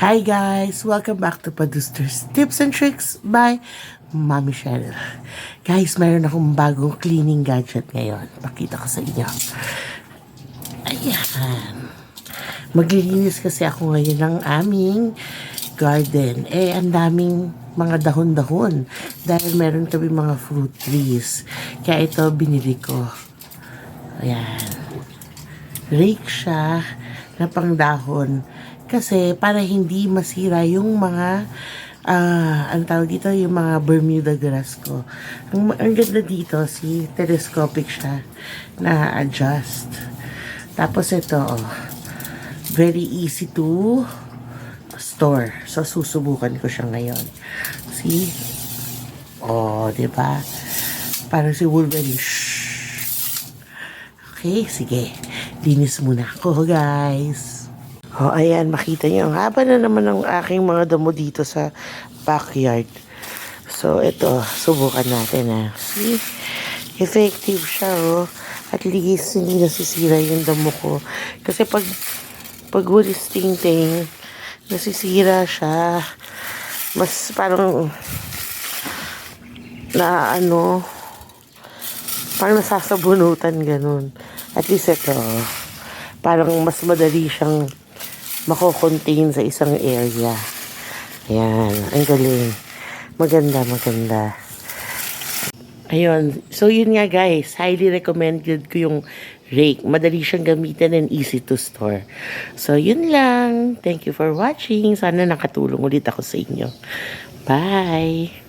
Hi guys! Welcome back to Paduster's Tips and Tricks by Mommy Cheryl. Guys, mayroon akong bagong cleaning gadget ngayon. Pakita ko sa inyo. Ayan. Maglilinis kasi ako ngayon ng aming garden. Ang daming mga dahon-dahon. Dahil meron kami mga fruit trees. Kaya ito binili ko. Ayan. Rake siya na pang dahon. Kasi para hindi masira yung mga ang tawag dito, yung mga Bermuda grass ko. Ang ganda dito, telescopic siya na adjust. Tapos ito, very easy to store. So susubukan ko siya ngayon. See? Diba? Parang si Wolverine. Okay, sige. Linis muna ako, guys. Ayan, makita nyo. Ang haba na naman ng aking mga damo dito sa backyard. So, ito, subukan natin, See? Effective siya, At least, hindi nasisira yung damo ko. Kasi pag walis ting-ting, nasisira siya. Mas parang, parang nasasabunutan, ganun. At least ito, parang mas madali siyang mako-contain sa isang area. Ayan, ang galing. Maganda. Ayun, so yun nga guys, highly recommended ko yung rake. Madali siyang gamitin and easy to store. So yun lang. Thank you for watching. Sana nakatulong ulit ako sa inyo. Bye!